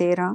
13।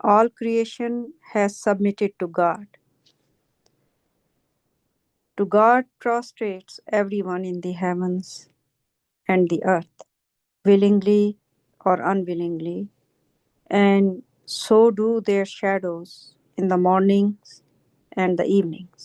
All creation has submitted to God. To God prostrates everyone in the heavens and the earth, willingly or unwillingly, and so do their shadows in the mornings and the evenings.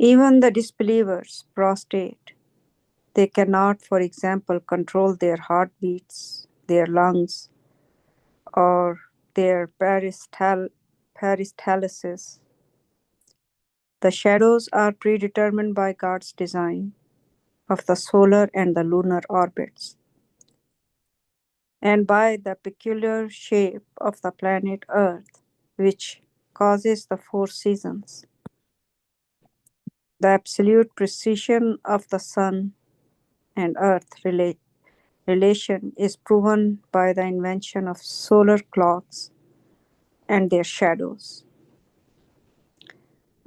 Even the disbelievers prostrate. They cannot, for example, control their heartbeats, their lungs, or their peristalsis. The shadows are predetermined by God's design of the solar and the lunar orbits, and by the peculiar shape of the planet Earth, which causes the 4 seasons. The absolute precision of the sun and earth relation is proven by the invention of solar clocks and their shadows.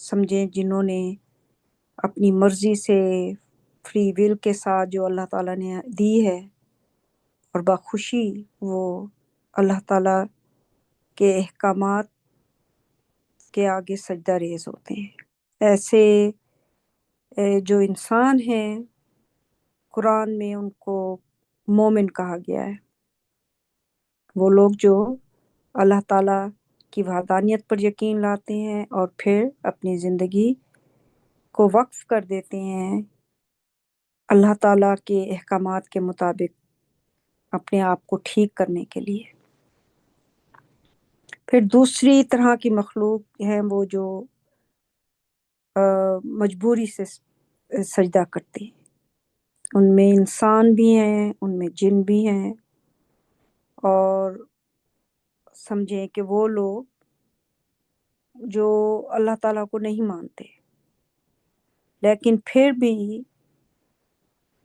سمجھیں جنہوں نے اپنی مرضی سے free will کے ساتھ جو اللہ تعالیٰ نے دی ہے اور بخوشی وہ اللہ تعالیٰ کے احکامات کے آگے سجدہ ریز ہوتے ہیں، ایسے جو انسان ہیں قرآن میں ان کو مومن کہا گیا ہے، وہ لوگ جو اللہ تعالیٰ کی وحدانیت پر یقین لاتے ہیں اور پھر اپنی زندگی کو وقف کر دیتے ہیں اللہ تعالیٰ کے احکامات کے مطابق اپنے آپ کو ٹھیک کرنے کے لیے۔ پھر دوسری طرح کی مخلوق ہیں وہ جو مجبوری سے سجدہ کرتے ہیں، ان میں انسان بھی ہیں، ان میں جن بھی ہیں، اور سمجھیں کہ وہ لوگ جو اللہ تعالیٰ کو نہیں مانتے لیکن پھر بھی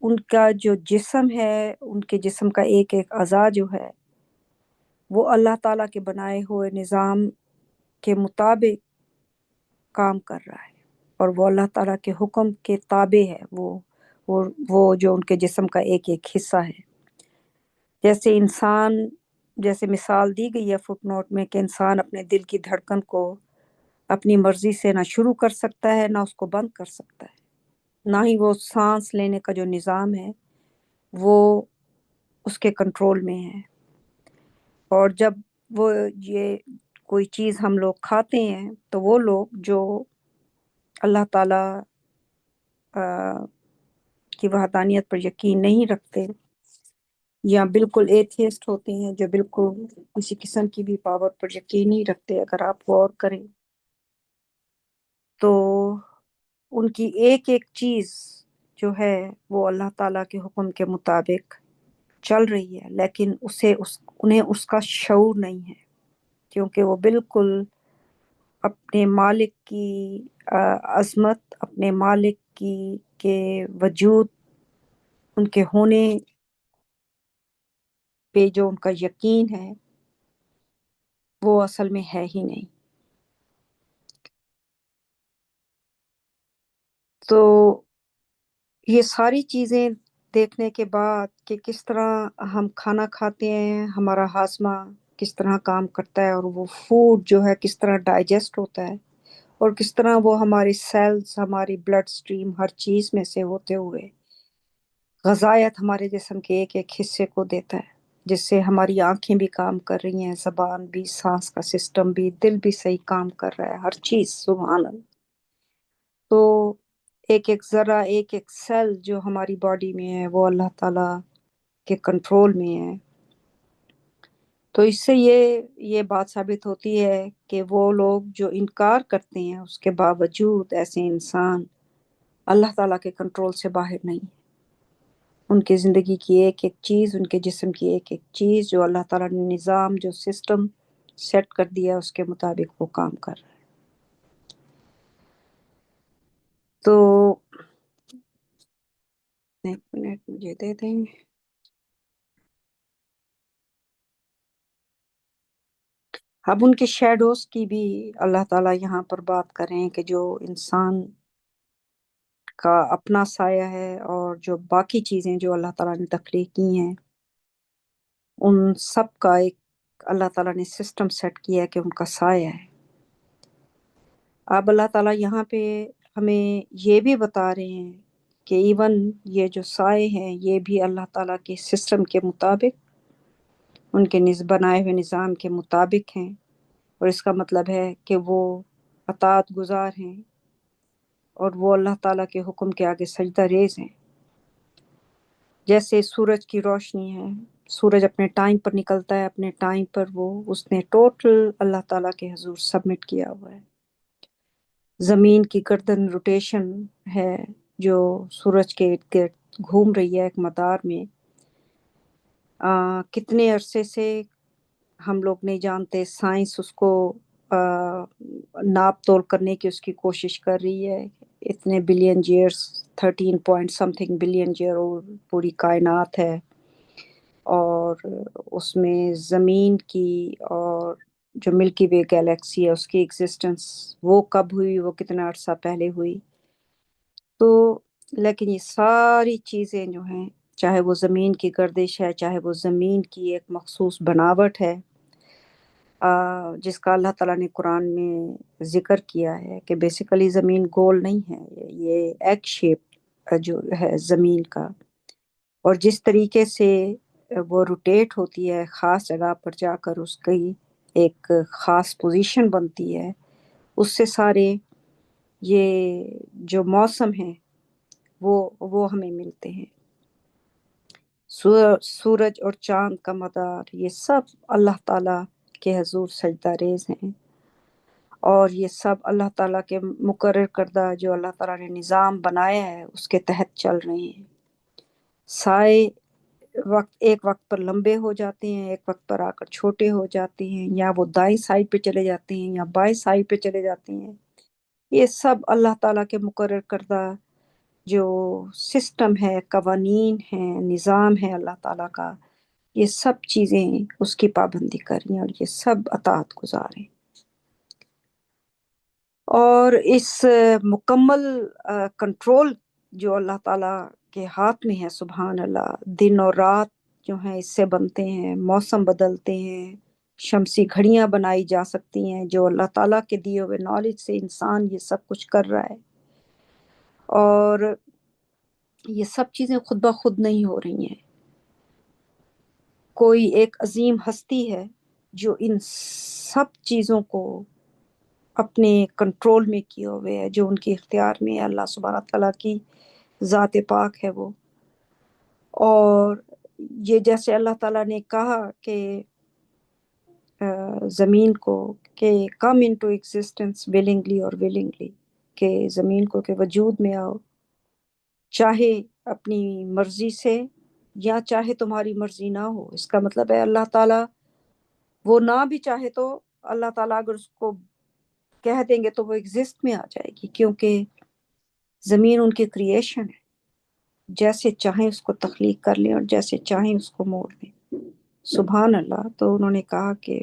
ان کا جو جسم ہے، ان کے جسم کا ایک ایک اعضاء جو ہے وہ اللہ تعالیٰ کے بنائے ہوئے نظام کے مطابق کام کر رہا ہے اور وہ اللہ تعالیٰ کے حکم کے تابع ہے، وہ جو ان کے جسم کا ایک ایک حصہ ہے۔ جیسے انسان، جیسے مثال دی گئی ہے فٹ نوٹ میں کہ انسان اپنے دل کی دھڑکن کو اپنی مرضی سے نہ شروع کر سکتا ہے نہ اس کو بند کر سکتا ہے، نہ ہی وہ سانس لینے کا جو نظام ہے وہ اس کے کنٹرول میں ہے۔ اور جب وہ یہ کوئی چیز ہم لوگ کھاتے ہیں تو وہ لوگ جو اللہ تعالیٰ کی وحدانیت پر یقین نہیں رکھتے یا بالکل ایتھیسٹ ہوتے ہیں، جو بالکل کسی قسم کی بھی پاور پر یقین نہیں رکھتے، اگر آپ غور کریں تو ان کی ایک ایک چیز جو ہے وہ اللہ تعالیٰ کے حکم کے مطابق چل رہی ہے، لیکن انہیں اس کا شعور نہیں ہے، کیونکہ وہ بالکل اپنے مالک کی عظمت، اپنے مالک کے وجود، ان کے ہونے پہ جو ان کا یقین ہے وہ اصل میں ہے ہی نہیں۔ تو یہ ساری چیزیں دیکھنے کے بعد کہ کس طرح ہم کھانا کھاتے ہیں، ہمارا ہاضمہ کس طرح کام کرتا ہے اور وہ فوڈ جو ہے کس طرح ڈائجسٹ ہوتا ہے اور کس طرح وہ ہماری سیلز، ہماری بلڈ سٹریم، ہر چیز میں سے ہوتے ہوئے غذائیت ہمارے جسم کے ایک ایک حصے کو دیتا ہے، جس سے ہماری آنکھیں بھی کام کر رہی ہیں، زبان بھی، سانس کا سسٹم بھی، دل بھی صحیح کام کر رہا ہے، ہر چیز، سبحان اللہ۔ تو ایک ایک ذرہ، ایک ایک سیل جو ہماری باڈی میں ہے وہ اللہ تعالیٰ کے کنٹرول میں ہے۔ تو اس سے یہ بات ثابت ہوتی ہے کہ وہ لوگ جو انکار کرتے ہیں اس کے باوجود ایسے انسان اللہ تعالیٰ کے کنٹرول سے باہر نہیں، ان کی زندگی کی ایک ایک چیز، ان کے جسم کی ایک ایک چیز جو اللہ تعالیٰ نے نظام، جو سسٹم سیٹ کر دیا اس کے مطابق وہ کام کر رہا ہے۔ تو ایک منٹ مجھے دے دیں۔ اب ان کے شیڈوز کی بھی اللہ تعالیٰ یہاں پر بات کر رہے ہیں کہ جو انسان کا اپنا سایہ ہے اور جو باقی چیزیں جو اللہ تعالیٰ نے تخلیق کی ہیں ان سب کا ایک اللہ تعالیٰ نے سسٹم سیٹ کیا ہے کہ ان کا سایہ ہے۔ اب اللہ تعالیٰ یہاں پہ ہمیں یہ بھی بتا رہے ہیں کہ ایون یہ جو سائے ہیں یہ بھی اللہ تعالیٰ کے سسٹم کے مطابق، ان کے بنائے ہوئے نظام کے مطابق ہیں، اور اس کا مطلب ہے کہ وہ اطاعت گزار ہیں اور وہ اللہ تعالیٰ کے حکم کے آگے سجدہ ریز ہیں۔ جیسے سورج کی روشنی ہے، سورج اپنے ٹائم پر نکلتا ہے، اپنے ٹائم پر اس نے ٹوٹل اللہ تعالیٰ کے حضور سبمٹ کیا ہوا ہے۔ زمین کی گردن روٹیشن ہے جو سورج کے ارد گرد گھوم رہی ہے ایک مدار میں، کتنے عرصے سے ہم لوگ نہیں جانتے، سائنس اس کو ناپ تول کرنے کی اس کی کوشش کر رہی ہے، اتنے billion years, 13 point something billion year پوری کائنات ہے، اور اس میں زمین کی اور جو ملکی وے گیلیکسی ہے اس کی ایگزسٹنس وہ کب ہوئی، وہ کتنا عرصہ پہلے ہوئی. تو لیکن یہ ساری چیزیں جو ہیں، چاہے وہ زمین کی گردش ہے، چاہے وہ زمین کی ایک مخصوص بناوٹ ہے جس کا اللہ تعالیٰ نے قرآن میں ذکر کیا ہے کہ بیسیکلی زمین گول نہیں ہے، یہ ایگ شیپ جو ہے زمین کا، اور جس طریقے سے وہ روٹیٹ ہوتی ہے خاص جگہ پر جا کر اس کی ایک خاص پوزیشن بنتی ہے، اس سے سارے یہ جو موسم ہیں وہ ہمیں ملتے ہیں. سورج اور چاند کا مدار یہ سب اللہ تعالیٰ کے حضور سجدہ ریز ہیں، اور یہ سب اللہ تعالیٰ کے مقرر کردہ جو اللہ تعالیٰ نے نظام بنایا ہے اس کے تحت چل رہے ہیں. سائے ایک وقت پر لمبے ہو جاتے ہیں، ایک وقت پر آ کر چھوٹے ہو جاتے ہیں، یا وہ دائیں سائڈ پہ چلے جاتے ہیں یا بائیں سائڈ پہ چلے جاتے ہیں. یہ سب اللہ تعالیٰ کے مقرر کردہ جو سسٹم ہے، قوانین ہیں، نظام ہے اللہ تعالیٰ کا، یہ سب چیزیں اس کی پابندی کر رہی ہیں اور یہ سب اطاعت گزار ہیں. اور اس مکمل کنٹرول جو اللہ تعالیٰ کے ہاتھ میں ہے، سبحان اللہ، دن اور رات جو ہیں اس سے بنتے ہیں، موسم بدلتے ہیں، شمسی گھڑیاں بنائی جا سکتی ہیں، جو اللہ تعالیٰ کے دیے ہوئے نالج سے انسان یہ سب کچھ کر رہا ہے. اور یہ سب چیزیں خود بخود نہیں ہو رہی ہیں، کوئی ایک عظیم ہستی ہے جو ان سب چیزوں کو اپنے کنٹرول میں کیے ہوئے ہے، جو ان کے اختیار میں ہے. اللہ سبحانہ تعالیٰ کی ذات پاک ہے وہ. اور یہ جیسے اللہ تعالیٰ نے کہا کہ زمین کو کہ کم انٹو ایگزسٹنس ولنگلی اور ولنگلی، کہ زمین کو کہ وجود میں آؤ، چاہے اپنی مرضی سے یا چاہے تمہاری مرضی نہ ہو. اس کا مطلب ہے اللہ تعالیٰ وہ نہ بھی چاہے تو اللہ تعالیٰ اگر اس کو کہہ دیں گے تو وہ ایگزسٹ میں آ جائے گی، کیونکہ زمین ان کی کریشن ہے. جیسے چاہیں اس کو تخلیق کر لیں اور جیسے چاہیں اس کو موڑ دیں. سبحان اللہ. تو انہوں نے کہا کہ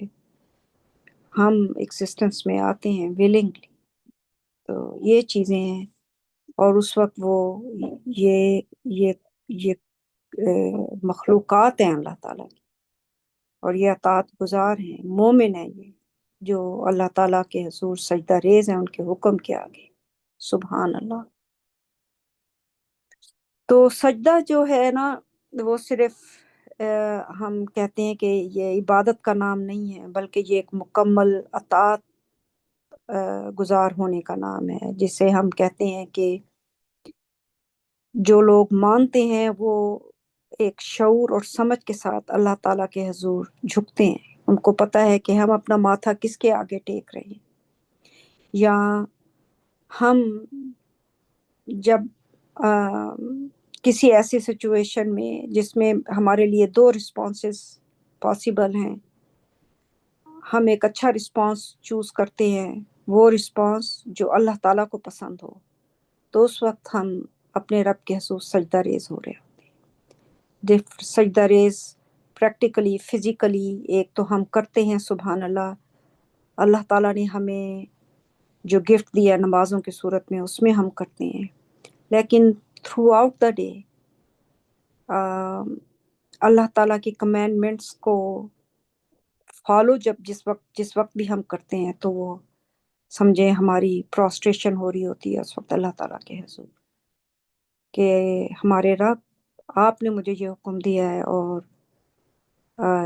ہم ایگزسٹنس میں آتے ہیں ولنگلی. تو یہ چیزیں ہیں، اور اس وقت وہ یہ مخلوقات ہیں اللہ تعالیٰ کی، اور یہ اطاعت گزار ہیں، مومن ہیں یہ، جو اللہ تعالیٰ کے حضور سجدہ ریز ہیں ان کے حکم کے آگے. سبحان اللہ. تو سجدہ جو ہے نا، وہ صرف ہم کہتے ہیں کہ یہ عبادت کا نام نہیں ہے، بلکہ یہ ایک مکمل اطاعت گزار ہونے کا نام ہے، جسے ہم کہتے ہیں کہ جو لوگ مانتے ہیں وہ ایک شعور اور سمجھ کے ساتھ اللہ تعالیٰ کے حضور جھکتے ہیں. ان کو پتہ ہے کہ ہم اپنا ماتھا کس کے آگے ٹیک رہے ہیں، یا ہم جب کسی ایسی سچویشن میں جس میں ہمارے لیے دو رسپانسز پاسبل ہیں، ہم ایک اچھا رسپانس چوز کرتے ہیں، وہ رسپانس جو اللہ تعالیٰ کو پسند ہو، تو اس وقت ہم اپنے رب کے حضور سجدہ ریز ہو رہے ہوتے ہیں. سجدہ ریز پریکٹیکلی فزیکلی ایک تو ہم کرتے ہیں، سبحان اللہ، اللہ تعالیٰ نے ہمیں جو گفٹ دیا نمازوں کی صورت میں اس میں ہم کرتے ہیں. لیکن تھرو آؤٹ دا ڈے اللہ تعالیٰ کی کمینڈمنٹس کو فالو جس وقت بھی ہم کرتے ہیں، تو وہ سمجھیں ہماری پروسٹریشن ہو رہی ہوتی ہے اس وقت اللہ تعالیٰ کے حضور، کہ ہمارے رب آپ نے مجھے یہ حکم دیا ہے اور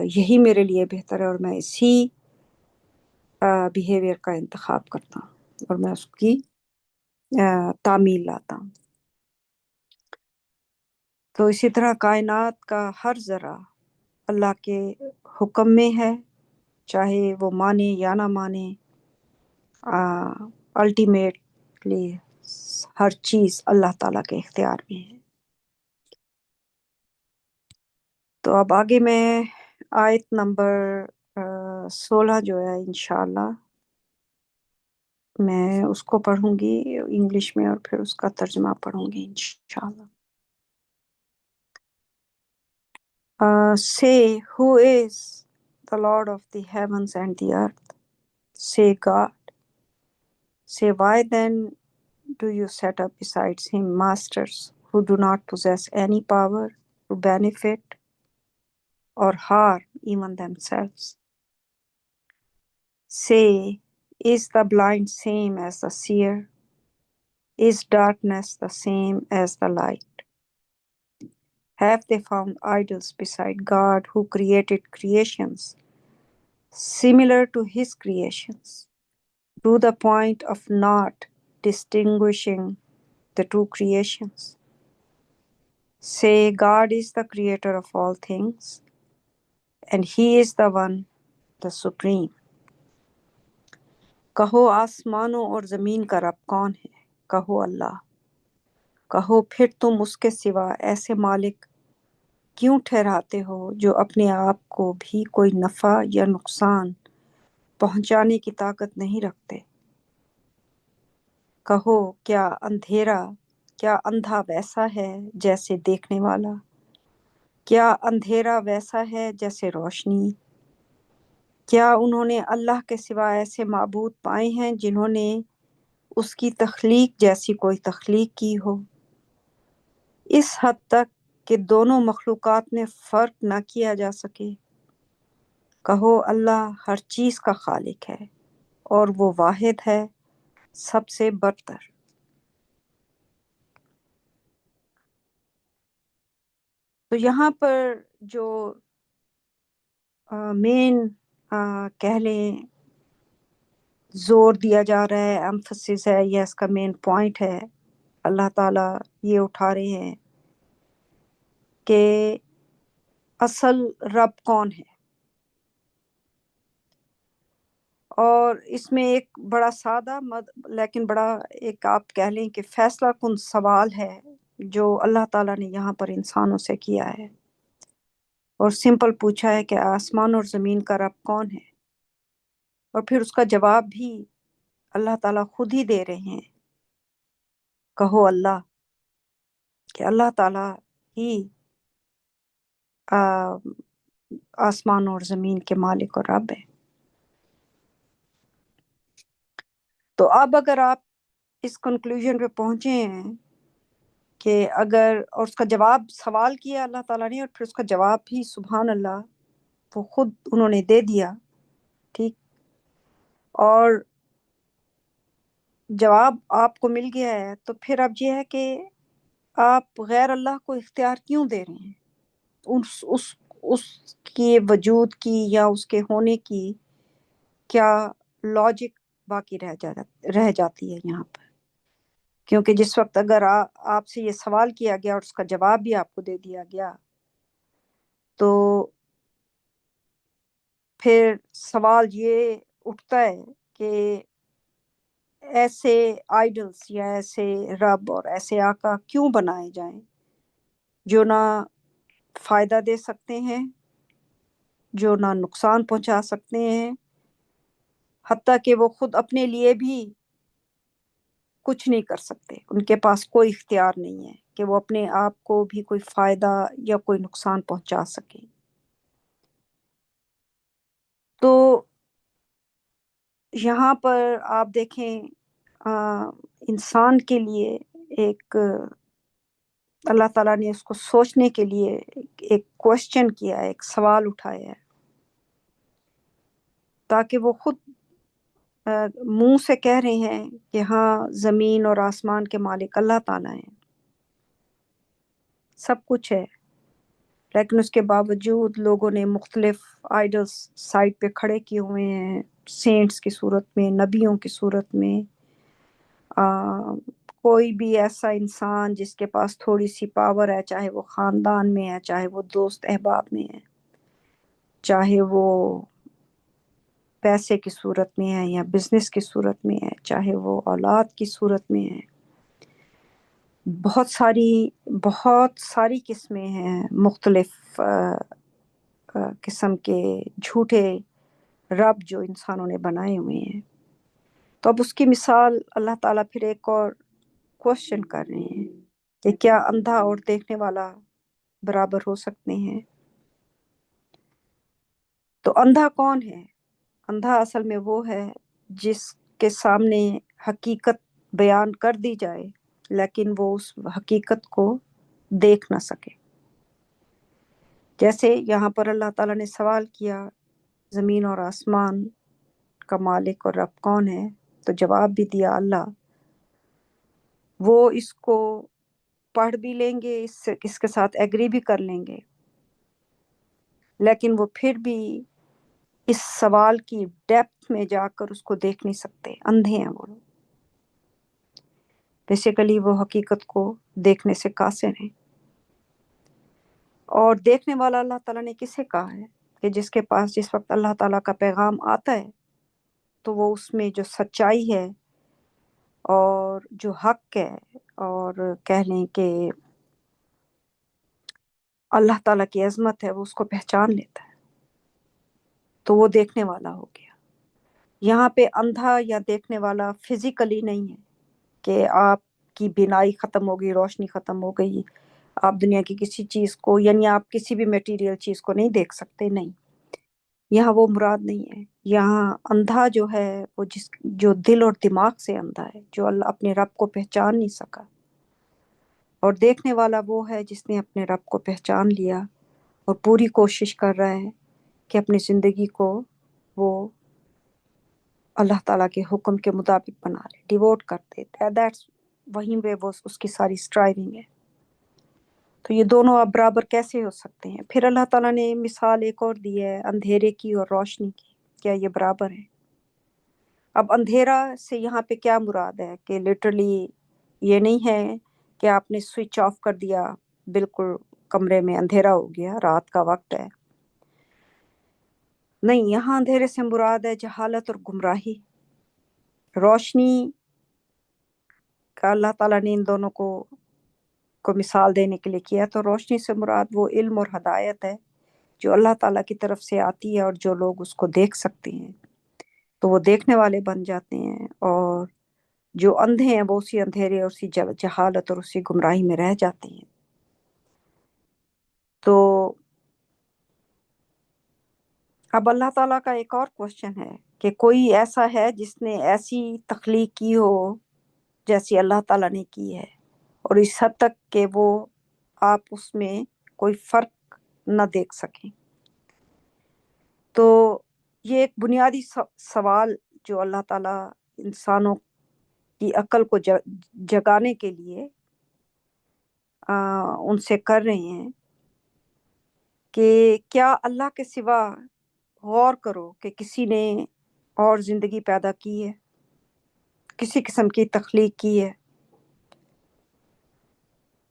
یہی میرے لیے بہتر ہے، اور میں اسی بیہیویئر کا انتخاب کرتا ہوں اور میں اس کی تعمیل لاتا ہوں. تو اسی طرح کائنات کا ہر ذرہ اللہ کے حکم میں ہے، چاہے وہ مانے یا نہ مانے. الٹیمیٹلی ہر چیز اللہ تعالیٰ کے اختیار میں ہے. تو اب آگے میں آیت نمبر 16 جو ہے انشاءاللہ میں اس کو پڑھوں گی انگلش میں، اور پھر اس کا ترجمہ پڑھوں گی انشاءاللہ. Say, who is the Lord of the heavens and the earth? Say God. Say, why then do you set up besides him masters who do not possess any power to benefit or harm even themselves? Say, is the blind same as the seer? Is darkness the same as the light? Have they found idols beside God who created creations similar to his creations, to the point of not distinguishing the two creations? Say, God is the creator of all things, and he is the one, the supreme. کہو آسمانوں اور زمین کا رب کون ہے؟ کہو اللہ۔ کہو پھر تم اس کے سوا ایسے مالک کیوں ٹھہراتے ہو جو اپنے آپ کو بھی کوئی نفع یا نقصان پہنچانے کی طاقت نہیں رکھتے؟ کہو کیا اندھا ویسا ہے جیسے دیکھنے والا؟ کیا اندھیرا ویسا ہے جیسے روشنی؟ کیا انہوں نے اللہ کے سوا ایسے معبود پائے ہیں جنہوں نے اس کی تخلیق جیسی کوئی تخلیق کی ہو، اس حد تک کہ دونوں مخلوقات میں فرق نہ کیا جا سکے؟ کہو اللہ ہر چیز کا خالق ہے اور وہ واحد ہے، سب سے برتر۔ تو یہاں پر جو مین کہہ لیں زور دیا جا رہا ہے، ایمفسس ہے، یا اس کا مین پوائنٹ ہے، اللہ تعالیٰ یہ اٹھا رہے ہیں کہ اصل رب کون ہے۔ اور اس میں ایک بڑا سادہ لیکن بڑا ایک آپ کہہ لیں کہ فیصلہ کن سوال ہے جو اللہ تعالیٰ نے یہاں پر انسانوں سے کیا ہے، اور سمپل پوچھا ہے کہ آسمان اور زمین کا رب کون ہے، اور پھر اس کا جواب بھی اللہ تعالیٰ خود ہی دے رہے ہیں، کہو اللہ، کہ اللہ تعالیٰ ہی آسمان اور زمین کے مالک اور رب ہے۔ تو اب اگر آپ اس کنکلوژن پہ پہنچے ہیں کہ اگر، اور اس کا جواب سوال کیا اللہ تعالیٰ نے، اور پھر اس کا جواب بھی سبحان اللہ وہ خود انہوں نے دے دیا، ٹھیک، اور جواب آپ کو مل گیا ہے، تو پھر اب یہ ہے کہ آپ غیر اللہ کو اختیار کیوں دے رہے ہیں؟ اس کی وجود کی یا اس کے ہونے کی کیا لاجک باقی رہ جاتی ہے یہاں پر؟ کیونکہ جس وقت اگر آپ سے یہ سوال کیا گیا اور اس کا جواب بھی آپ کو دے دیا گیا، تو پھر سوال یہ اٹھتا ہے کہ ایسے آئیڈلس یا ایسے رب اور ایسے آقا کیوں بنائے جائیں جو نہ فائدہ دے سکتے ہیں، جو نہ نقصان پہنچا سکتے ہیں، حتیٰ کہ وہ خود اپنے لیے بھی کچھ نہیں کر سکتے، ان کے پاس کوئی اختیار نہیں ہے کہ وہ اپنے آپ کو بھی کوئی فائدہ یا کوئی نقصان پہنچا سکیں۔ تو یہاں پر آپ دیکھیں انسان کے لیے ایک اللہ تعالیٰ نے اس کو سوچنے کے لیے ایک کوشچن کیا ہے، ایک سوال اٹھایا ہے، تاکہ وہ خود منہ سے کہہ رہے ہیں کہ ہاں زمین اور آسمان کے مالک اللہ تعالیٰ ہیں، سب کچھ ہے، لیکن اس کے باوجود لوگوں نے مختلف آئیڈلس سائٹ پہ کھڑے کیے ہوئے ہیں، سینٹس کی صورت میں، نبیوں کی صورت میں، کوئی بھی ایسا انسان جس کے پاس تھوڑی سی پاور ہے، چاہے وہ خاندان میں ہے، چاہے وہ دوست احباب میں ہے، چاہے وہ پیسے کی صورت میں ہے یا بزنس کی صورت میں ہے، چاہے وہ اولاد کی صورت میں ہے، بہت ساری قسمیں ہیں، مختلف قسم کے جھوٹے رب جو انسانوں نے بنائے ہوئے ہیں۔ تو اب اس کی مثال اللہ تعالیٰ پھر ایک اور کوشچن کر رہے ہیں کہ کیا اندھا اور دیکھنے والا برابر ہو سکتے ہیں؟ تو اندھا کون ہے؟ اندھا اصل میں وہ ہے جس کے سامنے حقیقت بیان کر دی جائے لیکن وہ اس حقیقت کو دیکھ نہ سکے. جیسے یہاں پر اللہ تعالیٰ نے سوال کیا زمین اور آسمان کا مالک اور رب کون ہے، تو جواب بھی دیا اللہ. وہ اس کو پڑھ بھی لیں گے، اس کے ساتھ ایگری بھی کر لیں گے، لیکن وہ پھر بھی اس سوال کی ڈیپتھ میں جا کر اس کو دیکھ نہیں سکتے. اندھے ہیں وہ لوگ. بیسیکلی وہ حقیقت کو دیکھنے سے قاصر ہیں. اور دیکھنے والا اللہ تعالیٰ نے کسے کہا ہے کہ جس کے پاس جس وقت اللہ تعالیٰ کا پیغام آتا ہے تو وہ اس میں جو سچائی ہے اور جو حق ہے اور کہہ لیں کہ اللہ تعالیٰ کی عظمت ہے وہ اس کو پہچان لیتا ہے، تو وہ دیکھنے والا ہو گیا. یہاں پہ اندھا یا دیکھنے والا فزیکلی نہیں ہے کہ آپ کی بینائی ختم ہو گئی، روشنی ختم ہو گئی، آپ دنیا کی کسی چیز کو یعنی آپ کسی بھی میٹیریل چیز کو نہیں دیکھ سکتے. نہیں، یہاں وہ مراد نہیں ہے. یہاں اندھا جو ہے وہ جو دل اور دماغ سے اندھا ہے، جو اللہ اپنے رب کو پہچان نہیں سکا. اور دیکھنے والا وہ ہے جس نے اپنے رب کو پہچان لیا اور پوری کوشش کر رہا ہے کہ اپنی زندگی کو وہ اللہ تعالیٰ کے حکم کے مطابق بنا لے، ڈیووٹ کر دے. دیٹس وہیں پہ وہ اس کی ساری اسٹرائیونگ ہے. تو یہ دونوں اب برابر کیسے ہو سکتے ہیں؟ پھر اللہ تعالیٰ نے مثال ایک اور دی ہے اندھیرے کی اور روشنی کی. کیا یہ برابر ہے؟ اب اندھیرا سے یہاں پہ کیا مراد ہے کہ لٹرلی یہ نہیں ہے کہ آپ نے سوئچ آف کر دیا، بالکل کمرے میں اندھیرا ہو گیا، رات کا وقت ہے. نہیں، یہاں اندھیرے سے مراد ہے جہالت اور گمراہی. روشنی کا اللہ تعالیٰ نے ان دونوں کو مثال دینے کے لیے کیا، تو روشنی سے مراد وہ علم اور ہدایت ہے جو اللہ تعالیٰ کی طرف سے آتی ہے، اور جو لوگ اس کو دیکھ سکتے ہیں تو وہ دیکھنے والے بن جاتے ہیں، اور جو اندھے ہیں وہ اسی اندھیرے اور اسی جہالت اور اسی گمراہی میں رہ جاتے ہیں. تو اب اللہ تعالیٰ کا ایک اور کوشچن ہے کہ کوئی ایسا ہے جس نے ایسی تخلیق کی ہو جیسی اللہ تعالیٰ نے کی ہے، اور اس حد تک کہ وہ آپ اس میں کوئی فرق نہ دیکھ سکیں. تو یہ ایک بنیادی سوال جو اللہ تعالیٰ انسانوں کی عقل کو جگانے کے لیے ان سے کر رہے ہیں کہ کیا اللہ کے سوا غور کرو کہ کسی نے اور زندگی پیدا کی ہے، کسی قسم کی تخلیق کی ہے.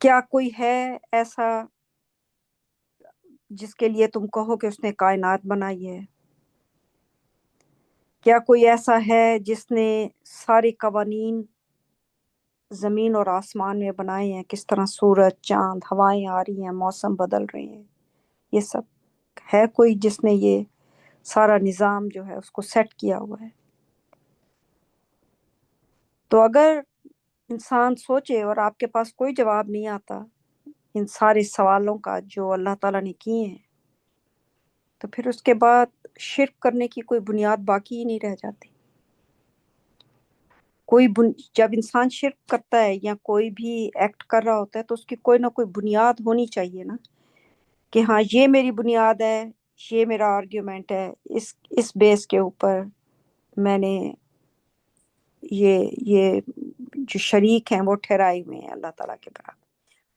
کیا کوئی ہے ایسا جس کے لیے تم کہو کہ اس نے کائنات بنائی ہے؟ کیا کوئی ایسا ہے جس نے سارے قوانین زمین اور آسمان میں بنائے ہیں، کس طرح سورج، چاند، ہوائیں آ رہی ہیں، موسم بدل رہے ہیں، یہ سب ہے کوئی جس نے یہ سارا نظام جو ہے اس کو سیٹ کیا ہوا ہے؟ تو اگر انسان سوچے اور آپ کے پاس کوئی جواب نہیں آتا ان سارے سوالوں کا جو اللہ تعالیٰ نے کیے ہیں، تو پھر اس کے بعد شرک کرنے کی کوئی بنیاد باقی ہی نہیں رہ جاتی. جب انسان شرک کرتا ہے یا کوئی بھی ایکٹ کر رہا ہوتا ہے تو اس کی کوئی نہ کوئی بنیاد ہونی چاہیے نا، کہ ہاں یہ میری بنیاد ہے، یہ میرا آرگیومنٹ ہے، اس بیس کے اوپر میں نے یہ جو شریک ہیں وہ ٹھہرائے ہوئے ہیں اللہ تعالیٰ کے برابر.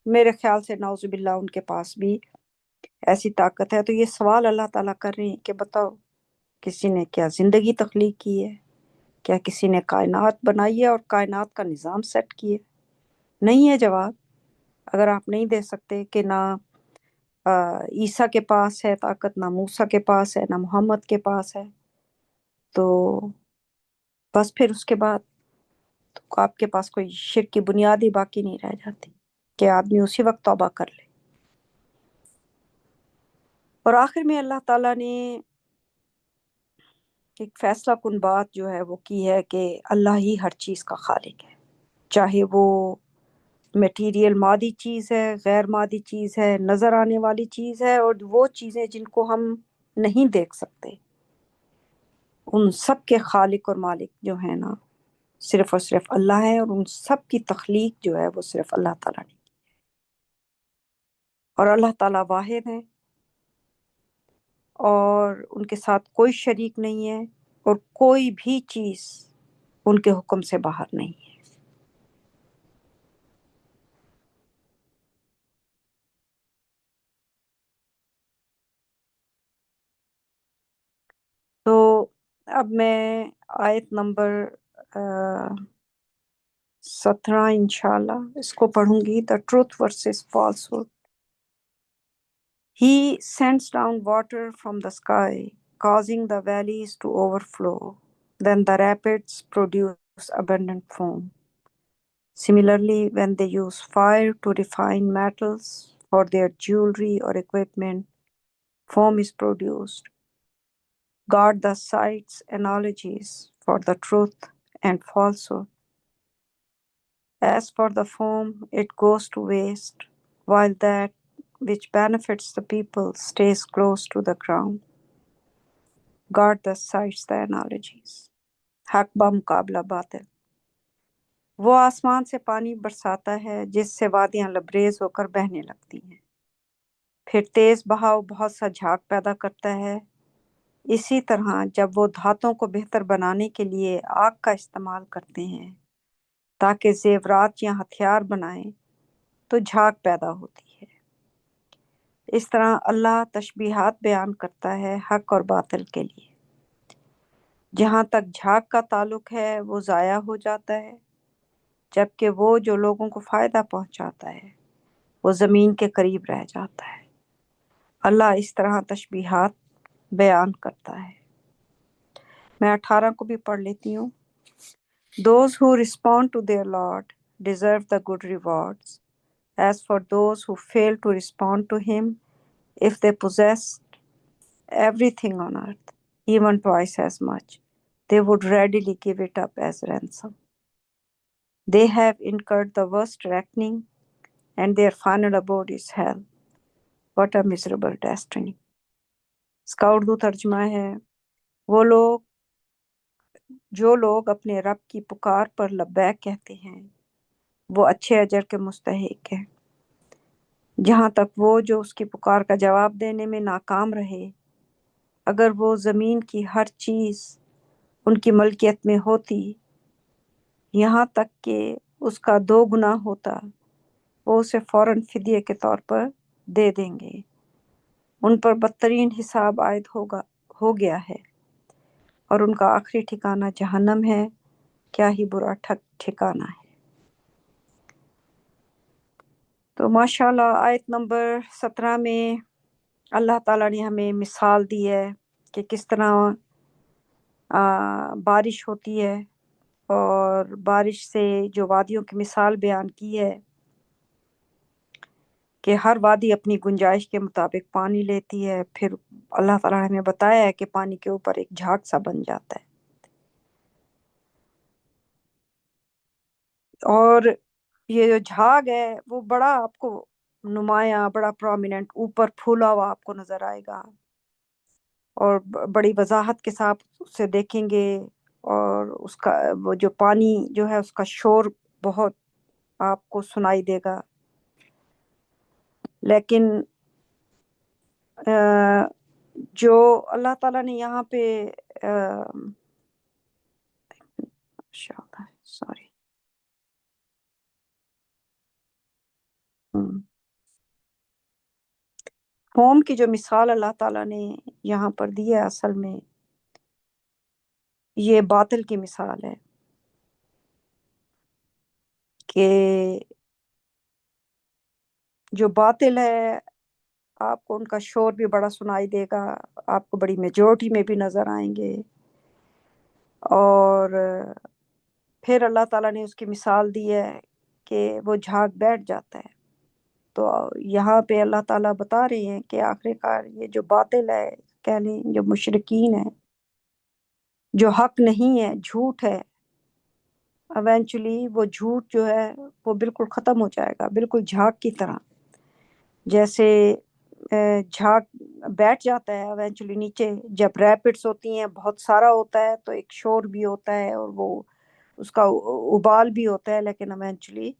میرے خیال سے نعوذ باللہ ان کے پاس بھی ایسی طاقت ہے. تو یہ سوال اللہ تعالیٰ کر رہے ہیں کہ بتاؤ کسی نے کیا زندگی تخلیق کی ہے؟ کیا کسی نے کائنات بنائی ہے اور کائنات کا نظام سیٹ کیا؟ نہیں ہے جواب. اگر آپ نہیں دے سکتے کہ نہ عیسیٰ کے پاس ہے طاقت، نہ موسیٰ کے پاس ہے، نہ محمد کے پاس ہے، تو بس پھر اس کے بعد تو آپ کے پاس کوئی شرک کی بنیاد ہی باقی نہیں رہ جاتی کہ آدمی اسی وقت توبہ کر لے. اور آخر میں اللہ تعالیٰ نے ایک فیصلہ کن بات جو ہے وہ کی ہے کہ اللہ ہی ہر چیز کا خالق ہے، چاہے وہ میٹیریل مادی چیز ہے، غیر مادی چیز ہے، نظر آنے والی چیز ہے، اور وہ چیزیں جن کو ہم نہیں دیکھ سکتے ان سب کے خالق اور مالک جو ہیں نا صرف اور صرف اللہ ہے، اور ان سب کی تخلیق جو ہے وہ صرف اللہ تعالیٰ نے، اور اللہ تعالیٰ واحد ہے اور ان کے ساتھ کوئی شریک نہیں ہے، اور کوئی بھی چیز ان کے حکم سے باہر نہیں ہے۔ تو اب میں آیت نمبر 17 انشاءاللہ اس کو پڑھوں گی، the truth versus falsehood. He sends down water from the sky, causing the valleys to overflow. Then the rapids produce abundant foam. Similarly, when they use fire to refine metals for their jewelry or equipment, foam is produced. God thus cites analogies for the truth and falsehood. As for the foam, it goes to waste, while that which benefits the people stays close to the ground. God thus cites the analogies. حق بمقابلہ باطل۔ وہ آسمان سے پانی برساتا ہے جس سے وادیاں لبریز ہو کر بہنے لگتی ہیں، پھر تیز بہاؤ بہت سا جھاگ پیدا کرتا ہے۔ اسی طرح جب وہ دھاتوں کو بہتر بنانے کے لیے آگ کا استعمال کرتے ہیں تاکہ زیورات یا ہتھیار بنائیں تو جھاگ پیدا ہوتی ہے۔ اس طرح اللہ تشبیہات بیان کرتا ہے حق اور باطل کے لیے۔ جہاں تک جھاگ کا تعلق ہے وہ ضائع ہو جاتا ہے، جبکہ وہ جو لوگوں کو فائدہ پہنچاتا ہے وہ زمین کے قریب رہ جاتا ہے۔ اللہ اس طرح تشبیہات بیان کرتا ہے۔ میں 18 کو بھی پڑھ لیتی ہوں۔ Those who respond to their Lord deserve the good rewards. As for those who fail to respond to him, if they possessed everything on earth, even twice as much, they would readily give it up as ransom. They have incurred the worst reckoning, and their final abode is hell. What a miserable destiny. اس کا اردو ترجمہ ہے، وہ لوگ جو لوگ اپنے رب کی پکار پر لبیک کہتے ہیں وہ اچھے اجر کے مستحق ہیں، جہاں تک وہ جو اس کی پکار کا جواب دینے میں ناکام رہے، اگر وہ زمین کی ہر چیز ان کی ملکیت میں ہوتی، یہاں تک کہ اس کا 2 گنا ہوتا، وہ اسے فوراً فدیے کے طور پر دے دیں گے۔ ان پر بدترین حساب عائد ہو گیا ہے، اور ان کا آخری ٹھکانہ جہنم ہے، کیا ہی برا ٹھکانہ ہے۔ تو ماشاءاللہ آیت نمبر 17 میں اللہ تعالیٰ نے ہمیں مثال دی ہے کہ کس طرح بارش ہوتی ہے، اور بارش سے جو وادیوں کی مثال بیان کی ہے کہ ہر وادی اپنی گنجائش کے مطابق پانی لیتی ہے، پھر اللہ تعالیٰ نے ہمیں بتایا ہے کہ پانی کے اوپر ایک جھاگ سا بن جاتا ہے، اور یہ جو جھاگ ہے وہ بڑا آپ کو نمایاں، بڑا پرومیننٹ اوپر پھولا ہوا آپ کو نظر آئے گا، اور بڑی وضاحت کے ساتھ اسے دیکھیں گے، اور اس کا وہ جو پانی جو ہے اس کا شور بہت آپ کو سنائی دے گا۔ لیکن جو اللہ تعالیٰ نے یہاں پہ سوری قوم کی جو مثال اللہ تعالیٰ نے یہاں پر دی ہے، اصل میں یہ باطل کی مثال ہے کہ جو باطل ہے آپ کو ان کا شور بھی بڑا سنائی دے گا، آپ کو بڑی میجورٹی میں بھی نظر آئیں گے، اور پھر اللہ تعالیٰ نے اس کی مثال دی ہے کہ وہ جھاگ بیٹھ جاتا ہے۔ تو یہاں پہ اللہ تعالیٰ بتا رہے ہیں کہ آخر کار یہ جو باطل ہے، کہہ لیں جو مشرکین ہے، جو حق نہیں ہے، جھوٹ ہے، ایونچولی وہ جھوٹ جو ہے وہ بالکل ختم ہو جائے گا، بالکل جھاگ کی طرح، جیسے جھاگ بیٹھ جاتا ہے ایونچولی نیچے. جب ریپڈس ہوتی ہیں بہت سارا ہوتا ہے تو ایک شور بھی ہوتا ہے اور وہ اس کا ابال بھی ہوتا ہے، لیکن ایونچولی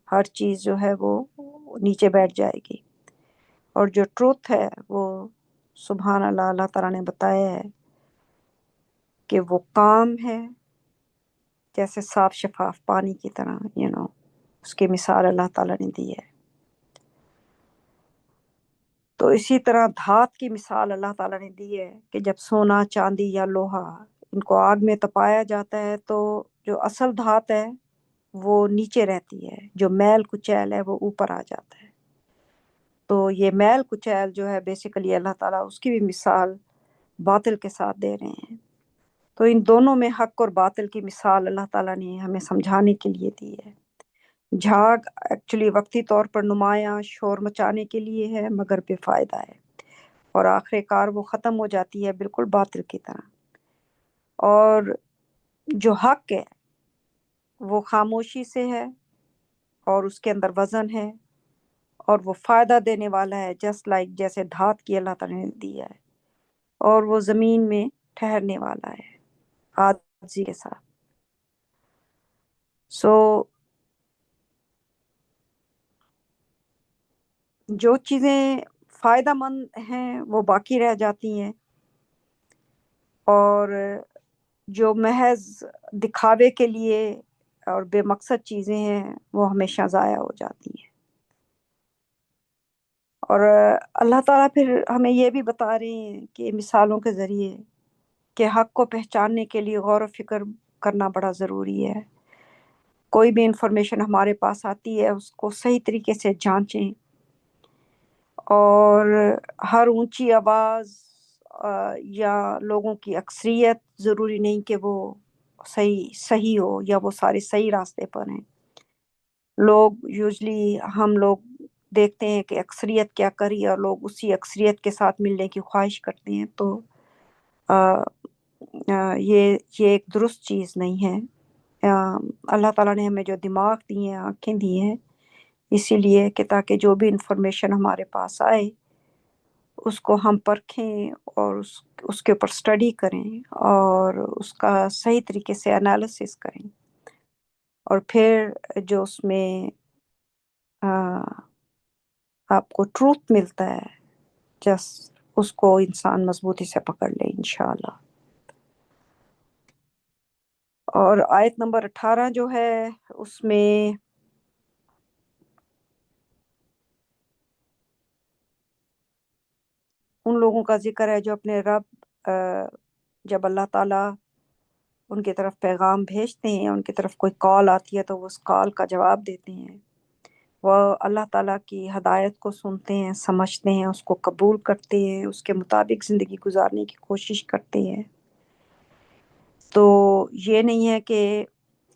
ہر چیز جو ہے وہ نیچے بیٹھ جائے گی. اور جو ٹروتھ ہے وہ سبحان اللہ، اللہ تعالیٰ نے بتایا ہے کہ وہ کام ہے جیسے صاف شفاف پانی کی طرح، اس کی مثال اللہ تعالیٰ نے دی ہے. تو اسی طرح دھات کی مثال اللہ تعالیٰ نے دی ہے کہ جب سونا، چاندی یا لوہا ان کو آگ میں تپایا جاتا ہے تو جو اصل دھات ہے وہ نیچے رہتی ہے، جو میل کچیل ہے وہ اوپر آ جاتا ہے. تو یہ میل کچیل جو ہے بیسیکلی اللہ تعالیٰ اس کی بھی مثال باطل کے ساتھ دے رہے ہیں. تو ان دونوں میں حق اور باطل کی مثال اللہ تعالیٰ نے ہمیں سمجھانے کے لیے دی ہے. جھاگ ایکچولی وقتی طور پر نمایاں شور مچانے کے لیے ہے مگر بے فائدہ ہے، اور آخر کار وہ ختم ہو جاتی ہے بالکل باطل کی طرح. اور جو حق ہے وہ خاموشی سے ہے اور اس کے اندر وزن ہے اور وہ فائدہ دینے والا ہے، جسٹ لائک جیسے دھات کی اللہ تعالیٰ نے دیا ہے، اور وہ زمین میں ٹھہرنے والا ہے عاجزی کے ساتھ. سو جو چیزیں فائدہ مند ہیں وہ باقی رہ جاتی ہیں، اور جو محض دکھاوے کے لیے اور بے مقصد چیزیں ہیں وہ ہمیشہ ضائع ہو جاتی ہیں. اور اللہ تعالیٰ پھر ہمیں یہ بھی بتا رہے ہیں کہ مثالوں کے ذریعے کہ حق کو پہچاننے کے لیے غور و فکر کرنا بڑا ضروری ہے. کوئی بھی انفارمیشن ہمارے پاس آتی ہے اس کو صحیح طریقے سے جانچیں، اور ہر اونچی آواز یا لوگوں کی اکثریت ضروری نہیں کہ وہ صحیح ہو یا وہ سارے صحیح راستے پر ہیں. ہم لوگ دیکھتے ہیں کہ اکثریت کیا کری اور لوگ اسی اکثریت کے ساتھ ملنے کی خواہش کرتے ہیں. تو یہ ایک درست چیز نہیں ہے. اللہ تعالیٰ نے ہمیں جو دماغ دیے ہیں، آنکھیں دی ہیں، اسی لیے کہ تاکہ جو بھی انفارمیشن ہمارے پاس آئے اس کو ہم پرکھیں اور اس کے اوپر اسٹڈی کریں اور اس کا صحیح طریقے سے انالیسس کریں، اور پھر جو اس میں آپ کو ٹروتھ ملتا ہے جس اس کو انسان مضبوطی سے پکڑ لے انشاءاللہ. اور آیت نمبر 18 جو ہے اس میں ان لوگوں کا ذکر ہے جو اپنے رب جب اللہ تعالیٰ ان کی طرف پیغام بھیجتے ہیں، ان کی طرف کوئی کال آتی ہے تو وہ اس کال کا جواب دیتے ہیں. وہ اللہ تعالیٰ کی ہدایت کو سنتے ہیں، سمجھتے ہیں، اس کو قبول کرتے ہیں، اس کے مطابق زندگی گزارنے کی کوشش کرتے ہیں. تو یہ نہیں ہے کہ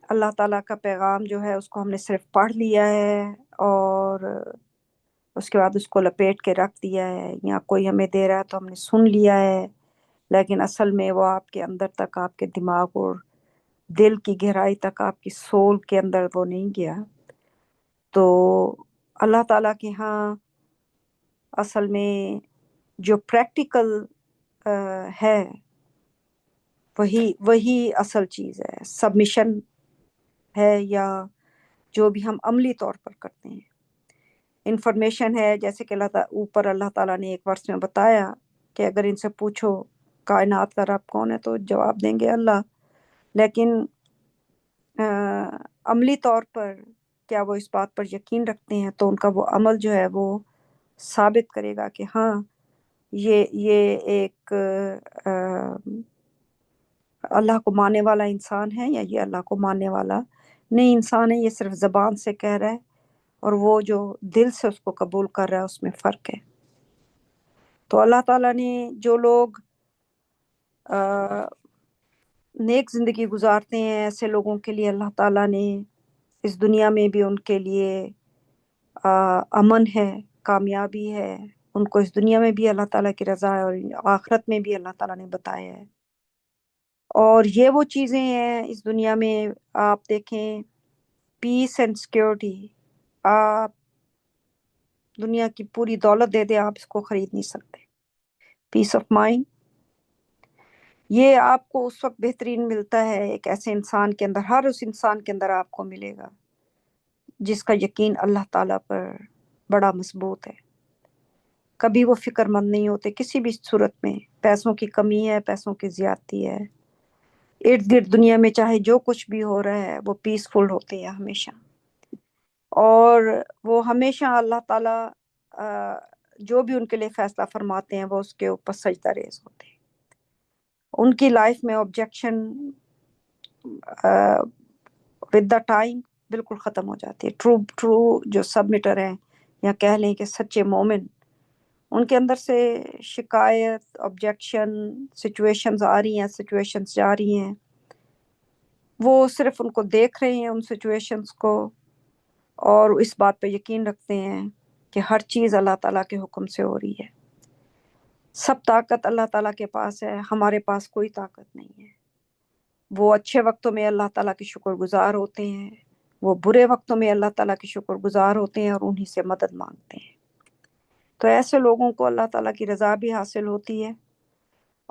اللہ تعالیٰ کا پیغام جو ہے اس کو ہم نے صرف پڑھ لیا ہے اور اس کے بعد اس کو لپیٹ کے رکھ دیا ہے، یا کوئی ہمیں دے رہا ہے تو ہم نے سن لیا ہے، لیکن اصل میں وہ آپ کے اندر تک، آپ کے دماغ اور دل کی گہرائی تک، آپ کی سول کے اندر وہ نہیں گیا. تو اللہ تعالیٰ کے ہاں اصل میں جو پریکٹیکل ہے وہی اصل چیز ہے، سبمیشن ہے، یا جو بھی ہم عملی طور پر کرتے ہیں. انفارمیشن ہے جیسے کہ اوپر اللہ تعالیٰ نے ایک ورس میں بتایا کہ اگر ان سے پوچھو کائنات کا رب کون ہے تو جواب دیں گے اللہ، لیکن عملی طور پر کیا وہ اس بات پر یقین رکھتے ہیں؟ تو ان کا وہ عمل جو ہے وہ ثابت کرے گا کہ ہاں یہ ایک اللہ کو ماننے والا انسان ہے، یا یہ اللہ کو ماننے والا نہیں انسان ہے، یہ صرف زبان سے کہہ رہا ہے اور وہ جو دل سے اس کو قبول کر رہا ہے اس میں فرق ہے. تو اللہ تعالیٰ نے جو لوگ نیک زندگی گزارتے ہیں ایسے لوگوں کے لیے اللہ تعالیٰ نے اس دنیا میں بھی ان کے لیے امن ہے، کامیابی ہے. ان کو اس دنیا میں بھی اللہ تعالیٰ کی رضا ہے اور آخرت میں بھی اللہ تعالیٰ نے بتایا ہے. اور یہ وہ چیزیں ہیں اس دنیا میں، آپ دیکھیں پیس اینڈ سیکیورٹی، آپ دنیا کی پوری دولت دے دیں آپ اس کو خرید نہیں سکتے. پیس آف مائنڈ، یہ آپ کو اس وقت بہترین ملتا ہے ایک ایسے انسان کے اندر، ہر اس انسان کے اندر آپ کو ملے گا جس کا یقین اللہ تعالیٰ پر بڑا مضبوط ہے. کبھی وہ فکر مند نہیں ہوتے کسی بھی صورت میں، پیسوں کی کمی ہے، پیسوں کی زیادتی ہے، ارد گرد دنیا میں چاہے جو کچھ بھی ہو رہا ہے وہ پیسفل ہوتے ہیں ہمیشہ. اور وہ ہمیشہ اللہ تعالیٰ جو بھی ان کے لیے فیصلہ فرماتے ہیں وہ اس کے اوپر سجدہ ریز ہوتے ہیں. ان کی لائف میں آبجیکشن ود دا ٹائم بالکل ختم ہو جاتی ہے. ٹرو جو سبمٹر ہیں یا کہہ لیں کہ سچے مومن، ان کے اندر سے شکایت، آبجیکشن، سچویشنز آ رہی ہیں، سچویشنز جا رہی ہیں، وہ صرف ان کو دیکھ رہے ہیں ان سچویشنز کو، اور اس بات پہ یقین رکھتے ہیں کہ ہر چیز اللہ تعالیٰ کے حکم سے ہو رہی ہے. سب طاقت اللہ تعالیٰ کے پاس ہے، ہمارے پاس کوئی طاقت نہیں ہے. وہ اچھے وقتوں میں اللہ تعالیٰ کے شکر گزار ہوتے ہیں، وہ برے وقتوں میں اللہ تعالیٰ کے شکر گزار ہوتے ہیں اور انہی سے مدد مانگتے ہیں. تو ایسے لوگوں کو اللہ تعالیٰ کی رضا بھی حاصل ہوتی ہے،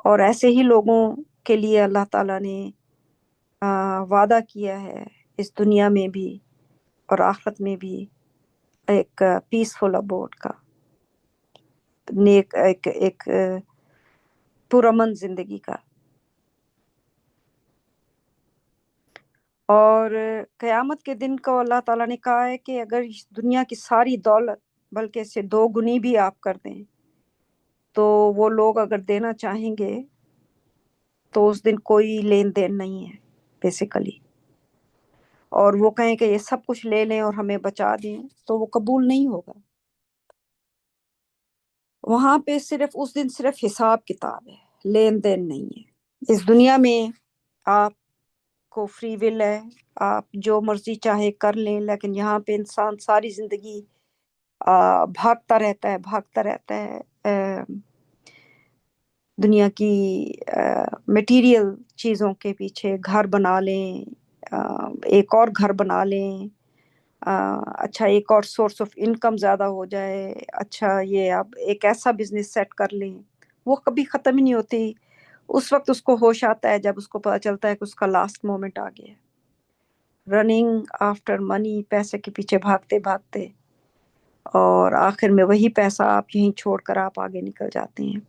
اور ایسے ہی لوگوں کے لیے اللہ تعالیٰ نے وعدہ کیا ہے اس دنیا میں بھی اور آخرت میں بھی ایک پیسفل ابوڈ کا، نیک ایک پرامن زندگی کا. اور قیامت کے دن کو اللہ تعالیٰ نے کہا ہے کہ اگر اس دنیا کی ساری دولت بلکہ اسے 2 گنی بھی آپ کر دیں تو وہ لوگ اگر دینا چاہیں گے تو اس دن کوئی لین دین نہیں ہے بیسیکلی، اور وہ کہیں کہ یہ سب کچھ لے لیں اور ہمیں بچا دیں تو وہ قبول نہیں ہوگا. وہاں پہ صرف اس دن صرف حساب کتاب ہے، لین دین نہیں ہے. اس دنیا میں آپ کو فری ول ہے، آپ جو مرضی چاہے کر لیں، لیکن یہاں پہ انسان ساری زندگی بھاگتا رہتا ہے دنیا کی میٹیریل چیزوں کے پیچھے. گھر بنا لیں، ایک اور گھر بنا لیں، اچھا ایک اور سورس آف انکم زیادہ ہو جائے، اچھا یہ اب ایک ایسا بزنس سیٹ کر لیں. وہ کبھی ختم ہی نہیں ہوتی. اس وقت اس کو ہوش آتا ہے جب اس کو پتا چلتا ہے کہ اس کا لاسٹ مومنٹ آ گیا. رننگ آفٹر منی، پیسے کے پیچھے بھاگتے بھاگتے، اور آخر میں وہی پیسہ آپ یہیں چھوڑ کر آپ آگے نکل جاتے ہیں.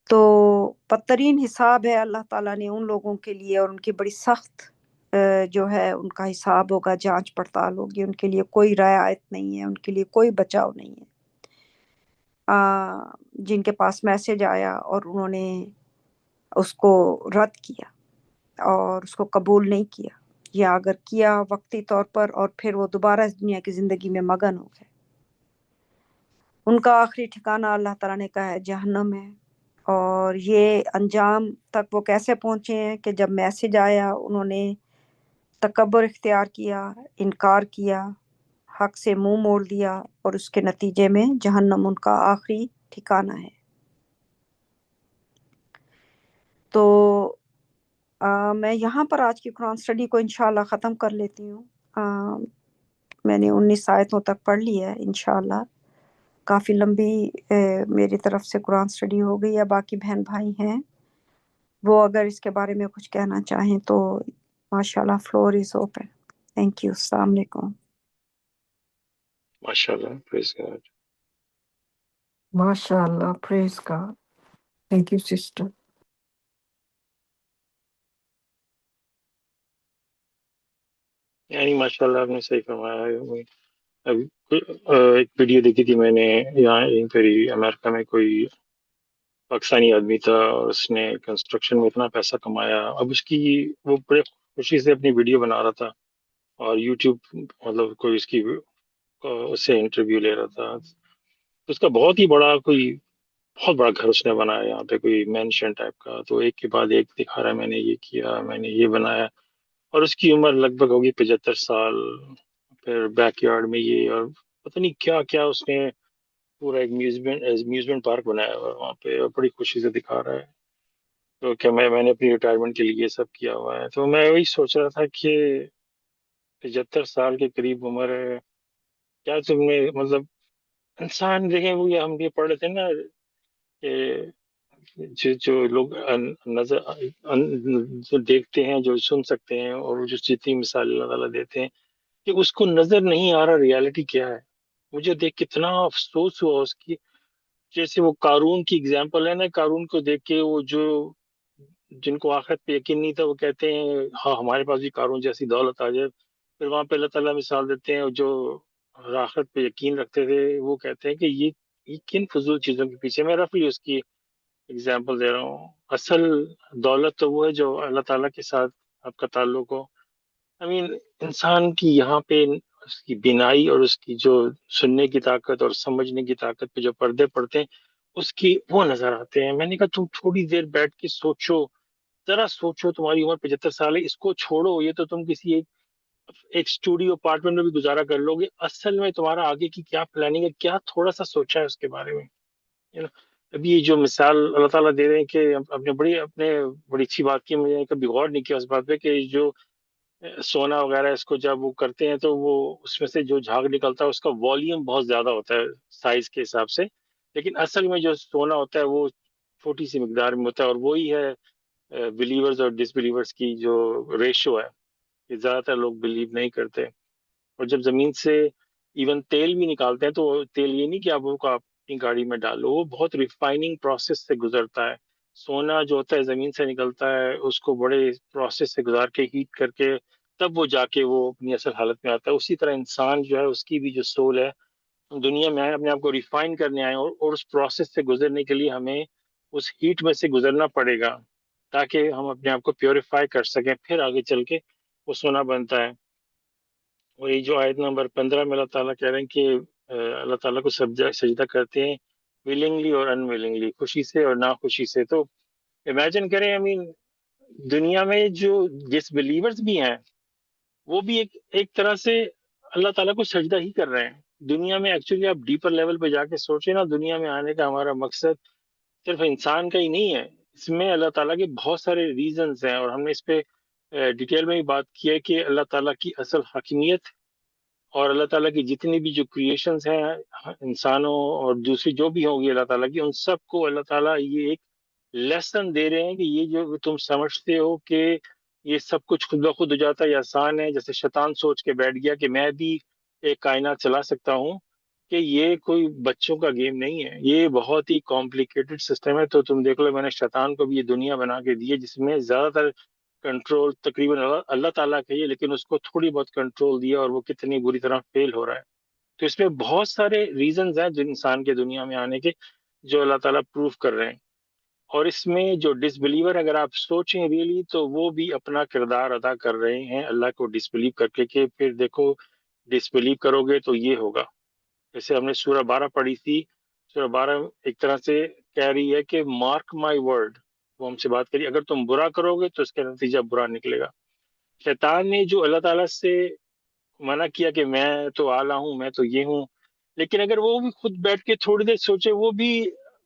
تو بدترین حساب ہے اللہ تعالیٰ نے ان لوگوں کے لیے، اور ان کی بڑی سخت جو ہے ان کا حساب ہوگا، جانچ پڑتال ہوگی. ان کے لیے کوئی رعایت نہیں ہے، ان کے لیے کوئی بچاؤ نہیں ہے. جن کے پاس میسج آیا اور انہوں نے اس کو رد کیا اور اس کو قبول نہیں کیا، یا اگر کیا وقتی طور پر اور پھر وہ دوبارہ اس دنیا کی زندگی میں مگن ہو گئے، ان کا آخری ٹھکانہ اللہ تعالیٰ نے کہا ہے جہنم ہے. اور یہ انجام تک وہ کیسے پہنچے ہیں کہ جب میسج آیا انہوں نے تکبر اختیار کیا، انکار کیا، حق سے منہ موڑ دیا، اور اس کے نتیجے میں جہنم ان کا آخری ٹھکانہ ہے. تو میں یہاں پر آج کی قرآن اسٹڈی کو انشاءاللہ ختم کر لیتی ہوں. میں نے 19 آیتوں تک پڑھ لی ہے انشاءاللہ. کافی لمبی میری طرف سے قرآن اسٹڈی ہو گئی ہے. باقی بہن بھائی ہیں وہ اگر اس کے بارے میں کچھ کہنا چاہیں تو ماشاءاللہ floor is open. Thank you. السلام علیکم. ماشاءاللہ، praise God. MashaAllah. Praise God. Thank you, sister. یعنی ماشاءاللہ آپ نے صحیح فرمایا ہے. ابھی ایک ویڈیو دیکھی تھی میں نے، یہیں پہ ہی امریکہ میں کوئی پاکستانی آدمی تھا اور اس نے کنسٹرکشن میں اتنا پیسہ کمایا. اب اس کی وہ بڑے خوشی سے اپنی ویڈیو بنا رہا تھا اور یوٹیوب مطلب کوئی اس کی اس سے انٹرویو لے رہا تھا. اس کا بہت ہی بڑا بہت بڑا گھر اس نے بنایا یہاں پہ، کوئی مینشن ٹائپ کا. تو ایک کے بعد ایک دکھا رہا ہے، میں نے یہ کیا، میں نے یہ بنایا. اور اس کی عمر لگ بھگ ہوگی 75 سال. پھر بیک یارڈ میں یہ، اور پتہ نہیں کیا کیا اس نے پورا ایک میوزمنٹ پارک بنایا ہوا ہے وہاں پہ، اور بڑی خوشی سے دکھا رہا ہے. تو کہ میں نے اپنی ریٹائرمنٹ کے لیے یہ سب کیا ہوا ہے. تو میں وہی سوچ رہا تھا کہ 75 سال کے قریب عمر ہے، کیا تم نے مطلب انسان دیکھیں، وہ یہ ہم یہ پڑھ رہے تھے نا، کہ جو لوگ نظر جو دیکھتے ہیں، جو سن سکتے ہیں، اور جو جتنی مثال اللہ تعالیٰ دیتے ہیں، کہ اس کو نظر نہیں آ رہا ریالٹی کیا ہے. مجھے دیکھ کتنا افسوس ہوا اس کی. جیسے وہ قارون کی اگزامپل ہے نا، قارون کو دیکھ کے وہ جو جن کو آخرت پہ یقین نہیں تھا وہ کہتے ہیں ہاں ہمارے پاس بھی قارون جیسی دولت آ جائے. پھر وہاں پہ اللہ تعالیٰ مثال دیتے ہیں، جو آخرت پہ یقین رکھتے تھے وہ کہتے ہیں کہ یہ کن فضول چیزوں کے پیچھے. میں رفلی اس کی اگزامپل دے رہا ہوں. اصل دولت تو وہ ہے جو اللہ تعالیٰ کے ساتھ آپ کا تعلق ہو. انسان کی یہاں پہ اس کی بینائی اور اس کی جو سننے کی طاقت اور سمجھنے کی طاقت پہ جو پردے پڑتے ہیں اس کی وہ نظر آتے ہیں. میں نے کہا تم تھوڑی دیر بیٹھ کے سوچو، ذرا سوچو. تمہاری عمر 75 سال ہے، اس کو چھوڑو. یہ تو تم کسی ایک اسٹوڈیو اپارٹمنٹ میں بھی گزارا کر لو گے. اصل میں تمہارا آگے کی کیا پلاننگ ہے، کیا تھوڑا سا سوچا ہے اس کے بارے میں. You know، ابھی یہ جو مثال اللہ تعالیٰ دے رہے ہیں کہ بڑی اچھی بات کی. مجھے کبھی غور نہیں کیا اس بات پہ کہ جو سونا وغیرہ اس کو جب وہ کرتے ہیں تو وہ اس میں سے جو جھاگ نکلتا ہے اس کا والیوم بہت زیادہ ہوتا ہے سائز کے حساب سے، لیکن اصل میں جو سونا ہوتا ہے وہ چھوٹی سی مقدار میں ہوتا ہے. اور وہی ہے بلیورز اور ڈس بلیورز کی جو ریشو ہے کہ زیادہ تر لوگ بلیو نہیں کرتے. اور جب زمین سے ایون تیل بھی نکالتے ہیں تو وہ تیل یہ نہیں کہ آپ وہ کو اپنی گاڑی میں ڈالو، وہ بہت ریفائننگ پروسیس سے گزرتا ہے. سونا جو ہوتا ہے زمین سے نکلتا ہے، اس کو بڑے پروسیس سے گزار کے ہیٹ کر کے تب وہ جا کے وہ اپنی اصل حالت میں آتا ہے. اسی طرح انسان جو ہے اس کی بھی جو سول ہے دنیا میں آئے اپنے آپ کو ریفائن کرنے آئے، اور اس پروسیس سے گزرنے کے لیے ہمیں اس ہیٹ میں سے گزرنا پڑے گا تاکہ ہم اپنے آپ کو پیوریفائی کر سکیں، پھر آگے چل کے وہ سونا بنتا ہے. اور یہ جو آیت نمبر 15 میں اللہ تعالیٰ کہہ رہے ہیں کہ اللہ تعالیٰ کو سجدہ کرتے ہیں ولنگلی اور ان ولنگلی، خوشی سے اور ناخوشی سے. تو امیجن کریں دنیا میں جو ڈس بلیورز بھی ہیں وہ بھی ایک طرح سے اللہ تعالیٰ کو سجدہ ہی کر رہے ہیں. دنیا میں ایکچولی آپ ڈیپر لیول پہ جا کے سوچیں نا، دنیا میں آنے کا ہمارا مقصد صرف انسان کا ہی نہیں ہے. اس میں اللہ تعالیٰ کے بہت سارے ریزنز ہیں، اور ہم نے اس پہ ڈیٹیل میں بھی بات کی ہے کہ اللہ تعالیٰ کی اصل حاکمیت اور اللہ تعالیٰ کی جتنی بھی جو کریشنز ہیں انسانوں اور دوسری جو بھی ہوں گی اللہ تعالیٰ کی، ان سب کو اللہ تعالیٰ یہ ایک لیسن دے رہے ہیں کہ یہ جو تم سمجھتے ہو کہ یہ سب کچھ خود بخود ہو جاتا ہے یا آسان ہے، جیسے شیطان سوچ کے بیٹھ گیا کہ میں بھی ایک کائنات چلا سکتا ہوں، کہ یہ کوئی بچوں کا گیم نہیں ہے، یہ بہت ہی کمپلیکیٹڈ سسٹم ہے. تو تم دیکھ لو میں نے شیطان کو بھی یہ دنیا بنا کے دی ہے جس میں زیادہ تر کنٹرول تقریباً اللہ تعالیٰ کا ہی ہے، لیکن اس کو تھوڑی بہت کنٹرول دیا اور وہ کتنی بری طرح فیل ہو رہا ہے. تو اس میں بہت سارے ریزنز ہیں جو انسان کے دنیا میں آنے کے جو اللہ تعالیٰ پروف کر رہے ہیں. اور اس میں جو ڈس بلیور اگر آپ سوچیں ریئلی تو وہ بھی اپنا کردار ادا کر رہے ہیں اللہ کو ڈس بلیو کر کے، کہ پھر دیکھو ڈس بلیو کرو گے تو یہ ہوگا. جیسے ہم نے سورہ 12 پڑھی تھی، سورہ 12 ایک طرح سے کہہ رہی ہے کہ مارک مائی ورڈ، وہ ہم سے بات کری، اگر تم برا کرو گے تو اس کا نتیجہ برا نکلے گا. شیطان نے جو اللہ تعالیٰ سے منع کیا کہ میں تو اعلیٰ ہوں، میں تو یہ ہوں، لیکن اگر وہ بھی خود بیٹھ کے تھوڑی دیر سوچے،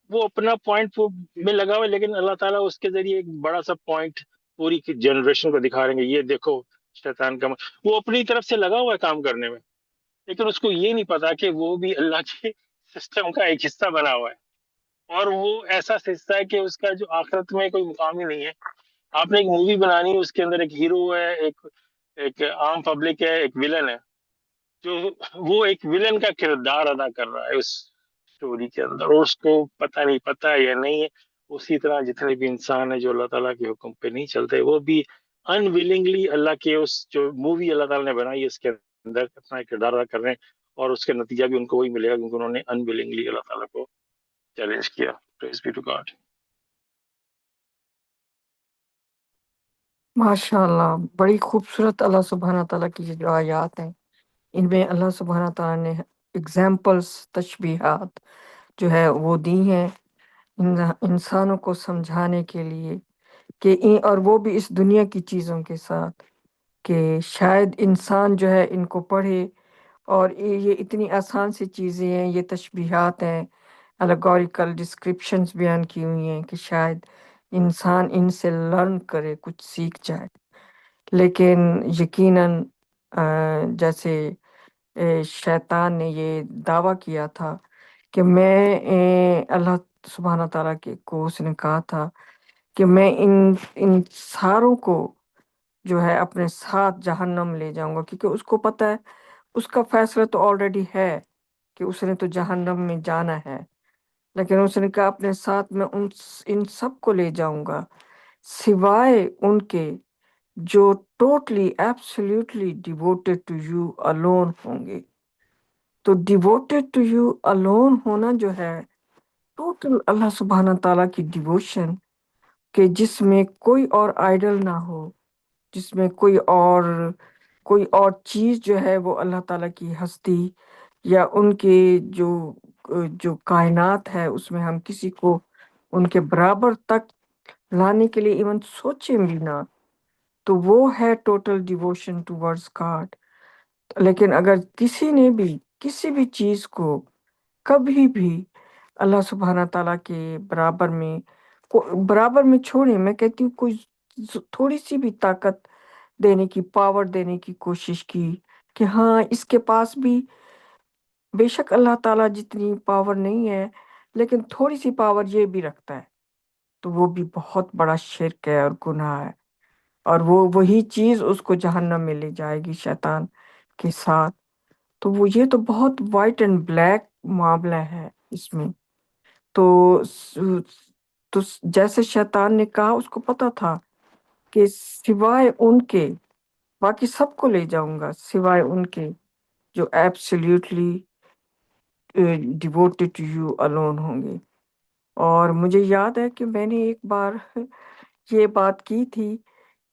وہ اپنا پوائنٹ میں لگا ہوا ہے، لیکن اللہ تعالیٰ اس کے ذریعے ایک بڑا سا پوائنٹ پوری جنریشن کو دکھا رہے ہیں. یہ دیکھو شیطان کا وہ اپنی طرف سے لگا ہوا ہے کام کرنے میں، لیکن اس کو یہ نہیں پتا کہ وہ بھی اللہ کے سسٹم کا ایک حصہ بنا ہوا ہے، اور وہ ایسا حصہ ہے کہ اس کا جو آخرت میں کوئی مقام ہی نہیں ہے. آپ نے ایک مووی بنانی ہے، اس کے اندر ایک ہیرو ہے، ایک عام پبلک ہے، ایک ولن ہے، جو وہ ایک ولن کا کردار ادا کر رہا ہے اس اسٹوری کے اندر، اور اس کو پتہ نہیں پتہ ہے یا نہیں ہے. اسی طرح جتنے بھی انسان ہیں جو اللہ تعالیٰ کے حکم پہ نہیں چلتے، وہ بھی ان ولنگلی اللہ کے اس جو مووی اللہ تعالیٰ نے بنائی ہے اس کے اندر اپنا ایک کردار ادا کر رہے ہیں، اور اس کا نتیجہ بھی ان کو وہی ملے گا کیونکہ انہوں نے ان ولنگلی اللہ تعالیٰ کو چیلنج کیا. پریز بی ٹو گاڈ. ماشاء اللہ، بڑی خوبصورت اللہ سبحانہ تعالیٰ کی جو آیات ہیں ان میں اللہ سبحانہ تعالیٰ نے اگزامپلس، تشبیہات جو ہے وہ دی ہیں انسانوں کو سمجھانے کے لیے کہ اور وہ بھی اس دنیا کی چیزوں کے ساتھ، کہ شاید انسان جو ہے ان کو پڑھے، اور یہ اتنی آسان سی چیزیں ہیں، یہ تشبیہات ہیں، الگوریکل ڈسکرپشنز بیان کی ہوئی ہیں کہ شاید انسان ان سے لرن کرے، کچھ سیکھ جائے. لیکن یقیناً جیسے شیطان نے یہ دعویٰ کیا تھا کہ میں اللہ سبحانہ تعالیٰ کو اس نے کہا تھا کہ میں ان ساروں کو جو ہے اپنے ساتھ جہنم لے جاؤں گا، کیونکہ اس کو پتہ ہے اس کا فیصلہ تو آلریڈی ہے کہ اس نے تو جہنم میں جانا ہے، لیکن اس نے کہا اپنے ساتھ میں ان سب کو لے جاؤں گا سوائے ان کے جو totally absolutely devoted to you alone ہوں گے۔ تو ڈیووٹیڈ ٹو یو الون ہونا جو ہے ٹوٹل اللہ سبحانہ تعالیٰ کی ڈیووشن، کہ جس میں کوئی اور آئیڈل نہ ہو، جس میں کوئی اور چیز جو ہے وہ اللہ تعالیٰ کی ہستی یا ان کے جو کائنات ہے اس میں ہم کسی کو ان کے برابر تک لانے کے لیے ایون سوچیں بھی نہ، تو وہ ہے ٹوٹل ڈیووشن ٹوورڈز گاڈ۔ لیکن اگر کسی نے بھی کسی بھی چیز کو کبھی بھی اللہ سبحانہ تعالیٰ کے برابر میں چھوڑیں، میں کہتی ہوں کوئی تھوڑی سی بھی طاقت دینے کی، پاور دینے کی کوشش کی کہ ہاں اس کے پاس بھی بے شک اللہ تعالیٰ جتنی پاور نہیں ہے لیکن تھوڑی سی پاور یہ بھی رکھتا ہے، تو وہ بھی بہت بڑا شرک ہے اور گناہ ہے، اور وہی چیز اس کو جہنم میں لے جائے گی شیطان کے ساتھ۔ تو یہ تو بہت وائٹ اینڈ بلیک معاملہ ہے اس میں۔ تو جیسے شیطان نے کہا اس کو پتا تھا کہ سوائے ان کے باقی سب کو لے جاؤں گا سوائے ان کے جو absolutely devoted to you alone ہوں گے۔ اور مجھے یاد ہے کہ میں نے ایک بار یہ بات کی تھی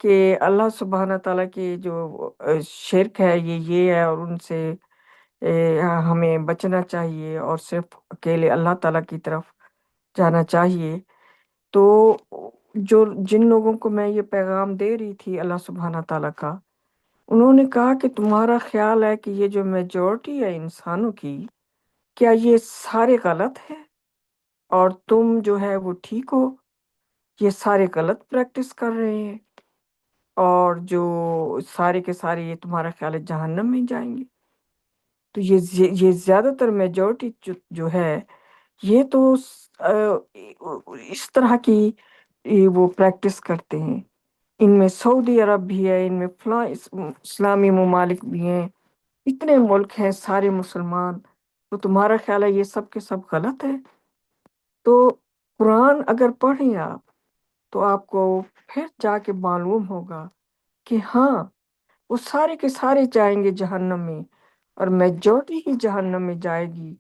کہ اللہ سبحانہ تعالیٰ کے جو شرک ہے یہ ہے، اور ان سے ہمیں بچنا چاہیے اور صرف اکیلے اللہ تعالیٰ کی طرف جانا چاہیے۔ تو جن لوگوں کو میں یہ پیغام دے رہی تھی اللہ سبحانہ تعالیٰ کا، انہوں نے کہا کہ تمہارا خیال ہے کہ یہ جو میجورٹی ہے انسانوں کی، کیا یہ سارے غلط ہیں اور تم جو ہے وہ ٹھیک ہو؟ یہ سارے غلط پریکٹس کر رہے ہیں اور جو سارے کے سارے یہ تمہارا خیال ہے جہنم میں جائیں گے؟ تو یہ زیادہ تر میجورٹی جو ہے یہ تو اس طرح کی وہ پریکٹس کرتے ہیں۔ ان میں سعودی عرب بھی ہے، ان میں فلاں اسلامی ممالک بھی ہیں، اتنے ملک ہیں سارے مسلمان، تو تمہارا خیال ہے یہ سب کے سب غلط ہے؟ تو قرآن اگر پڑھیں آپ تو آپ کو پھر جا کے معلوم ہوگا کہ ہاں وہ سارے کے سارے جائیں گے جہنم میں، اور میجورٹی ہی جہنم میں جائے گی۔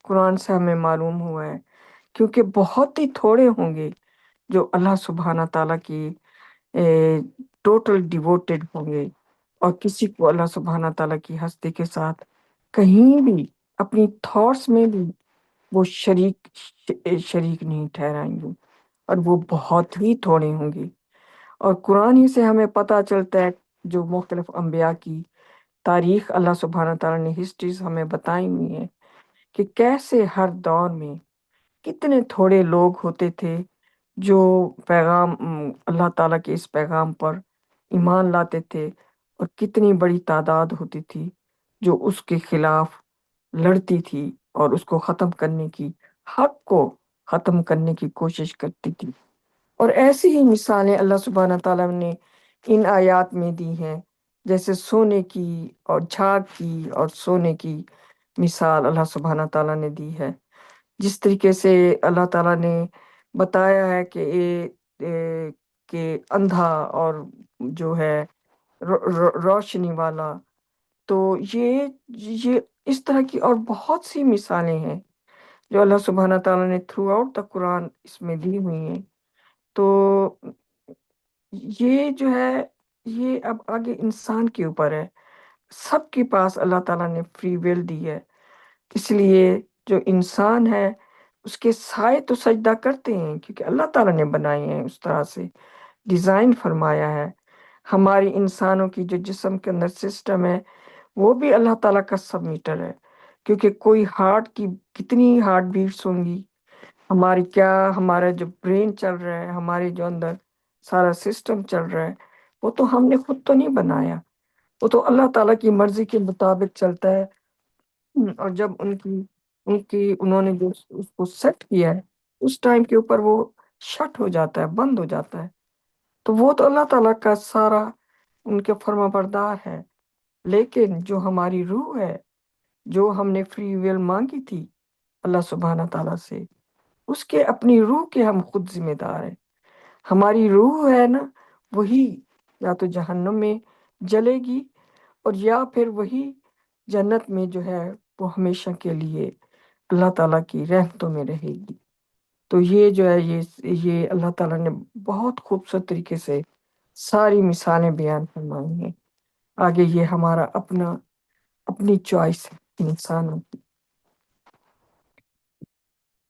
قرآن سے ہمیں معلوم ہوا ہے، کیونکہ بہت ہی تھوڑے ہوں گے جو اللہ سبحانہ تعالیٰ کی ٹوٹل ڈیووٹیڈ ہوں گے، اور کسی کو اللہ سبحانہ تعالیٰ کی ہستی کے ساتھ کہیں بھی اپنی تھاٹس میں بھی وہ شریک نہیں ٹھہرائیں گے، اور وہ بہت ہی تھوڑے ہوں گے۔ اور قرآن ہی سے ہمیں پتہ چلتا ہے جو مختلف انبیاء کی تاریخ اللہ سبحانہ تعالیٰ نے ہسٹریز ہمیں بتائی ہوئی ہیں کہ کیسے ہر دور میں کتنے تھوڑے لوگ ہوتے تھے جو پیغام اللہ تعالیٰ کے اس پیغام پر ایمان لاتے تھے، اور کتنی بڑی تعداد ہوتی تھی جو اس کے خلاف لڑتی تھی اور اس کو ختم کرنے کی، حق کو ختم کرنے کی کوشش کرتی تھی۔ اور ایسی ہی مثالیں اللہ سبحانہ تعالیٰ نے ان آیات میں دی ہیں، جیسے سونے کی اور جھاگ کی اور سونے کی مثال اللہ سبحانہ تعالیٰ نے دی ہے۔ جس طریقے سے اللہ تعالیٰ نے بتایا ہے کہ اندھا اور جو ہے روشنی والا، تو یہ اس طرح کی اور بہت سی مثالیں ہیں جو اللہ سبحانہ تعالیٰ نے تھرو آؤٹ دا قرآن اس میں دی ہوئی ہیں۔ تو یہ جو ہے یہ اب آگے انسان کے اوپر ہے، سب کے پاس اللہ تعالیٰ نے فری ول دی ہے، اس لیے جو انسان ہے اس کے سائے تو سجدہ کرتے ہیں کیونکہ اللہ تعالیٰ نے بنائے ہیں، اس طرح سے ڈیزائن فرمایا ہے۔ ہماری انسانوں کی جو جسم کے اندر سسٹم ہے وہ بھی اللہ تعالیٰ کا سب میٹر ہے، کیونکہ کوئی ہارٹ کی کتنی ہارٹ بیٹس ہوں گی، ہمارا جو برین چل رہا ہے، ہمارے جو اندر سارا سسٹم چل رہا ہے، وہ تو ہم نے خود تو نہیں بنایا، وہ تو اللہ تعالیٰ کی مرضی کے مطابق چلتا ہے۔ اور جب انہوں نے جو اس کو سیٹ کیا ہے اس ٹائم کے اوپر وہ شٹ ہو جاتا ہے، بند ہو جاتا ہے. تو وہ تو اللہ تعالیٰ کا سارا ان کے فرما بردار ہے، لیکن جو ہماری روح ہے، جو ہم نے فری ول مانگی تھی اللہ سبحانہ تعالیٰ سے، اس کے اپنی روح کے ہم خود ذمہ دار ہیں. ہماری روح ہے نا، وہی یا تو جہنم میں جلے گی، اور یا پھر وہی جنت میں جو ہے وہ ہمیشہ کے لیے اللہ تعالیٰ کی رحمتوں میں رہے گی. تو یہ جو ہے یہ اللہ تعالیٰ نے بہت خوبصورت طریقے سے ساری مثالیں بیان فرمائی ہیں. آگے یہ ہمارا اپنی چوائس ہے انسانوں کی.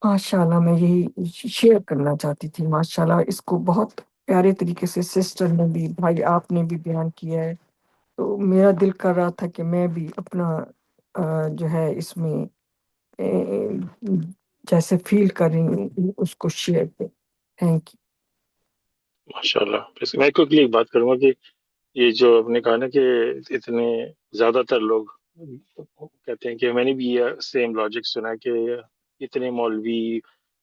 ماشاء اللہ میں یہی شیئر کرنا چاہتی تھی. ماشاء اللہ اس کو بہت پیارے طریقے سے سسٹر نے بھی، بھائی آپ نے بھی بیان کیا ہے. تو میرا دل کر رہا تھا کہ میں بھی اپنا جو ہے اس میں جیسے فیل کر رہی ہوں اس کو شیئر کریں. Thank you. ماشاء اللہ. میں کوئی ایک بات کروں گا کہ یہ جو آپ نے کہا نا کہ اتنے زیادہ تر لوگ کہتے ہیں کہ میں نے بھی یہ سیم لاجک سنا کہ اتنے مولوی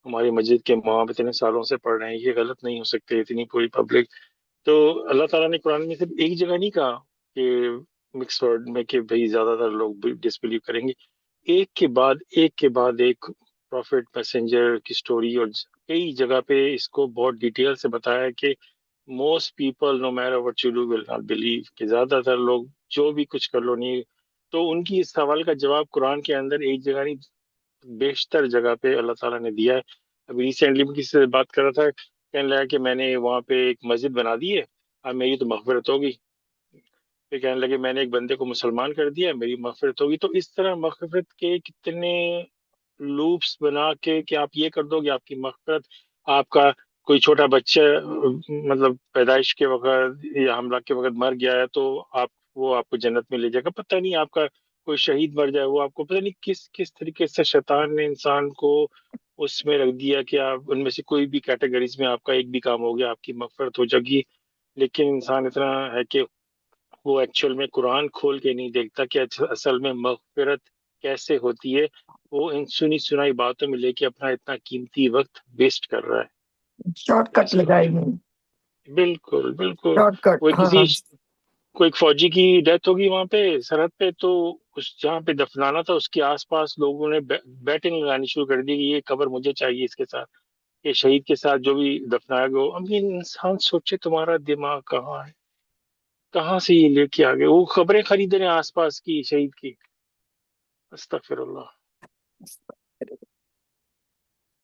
ہماری مسجد کے امام اتنے سالوں سے پڑھ رہے ہیں، یہ غلط نہیں ہو سکتے، اتنی پوری پبلک. تو اللہ تعالیٰ نے قرآن میں صرف ایک جگہ نہیں کہا کہ مکس ورڈ میں کہ بھئی زیادہ تر لوگ ڈس بلیو کریں گے. ایک کے بعد ایک پروفٹ میسنجر کی سٹوری، اور کئی جگہ پہ اس کو بہت ڈیٹیل سے بتایا ہے کہ most people no matter what you do will not believe, کہ زیادہ تر لوگ جو بھی کچھ کر لو نہیں. تو ان کی اس سوال کا جواب قرآن کے اندر ایک جگہ نہیں، بیشتر جگہ پہ اللہ تعالیٰ نے دیا ہے. ابھی ریسنٹلی میں کسی سے بات کر رہا تھا، کہنے لگا کہ میں نے وہاں پہ ایک مسجد بنا دی ہے، اب میری تو مغفرت ہوگی. پھر کہنے لگے میں نے ایک بندے کو مسلمان کر دیا، میری مغفرت ہوگی. تو اس طرح مغفرت کے کتنے لوپس بنا کے کہ آپ یہ کر دو گے آپ کی مغفرت. آپ کا کوئی چھوٹا بچہ مطلب پیدائش کے وقت یا حملہ کے وقت مر گیا ہے تو وہ آپ کو جنت میں لے جائے گا. پتہ نہیں آپ کا کوئی شہید مر جائے، وہ آپ کو پتہ نہیں کس طریقے سے شیطان نے انسان کو اس میں رکھ دیا کہ آپ ان میں سے کوئی بھی کیٹیگریز میں آپ کا ایک بھی کام ہو گیا آپ کی مغفرت ہو جائے گی. لیکن انسان اتنا ہے کہ وہ ایکچوئل میں قرآن کھول کے نہیں دیکھتا کہ اصل میں مغفرت کیسے ہوتی ہے. وہ ان سنی سنائی باتوں میں لے کے اپنا اتنا قیمتی وقت ویسٹ کر رہا ہے. شارٹ کٹ لگائی گئی. بالکل بالکل. Short cut. وہ ہاں. کوئی ایک فوجی کی ڈیتھ ہوگی وہاں پہ سرحد پہ، تو جہاں پہ دفنانا تھا اس کے آس پاس لوگوں نے بیٹنگ لگانی شروع کر دی کہ یہ قبر مجھے چاہیے اس کے ساتھ، یہ شہید کے ساتھ جو بھی دفنایا گیا. اب یہ انسان سوچے تمہارا دماغ کہاں ہے، کہاں سے یہ لے کے آگے وہ خبریں خرید رہے ہیں آس پاس کی شہید کی. استغفر اللہ.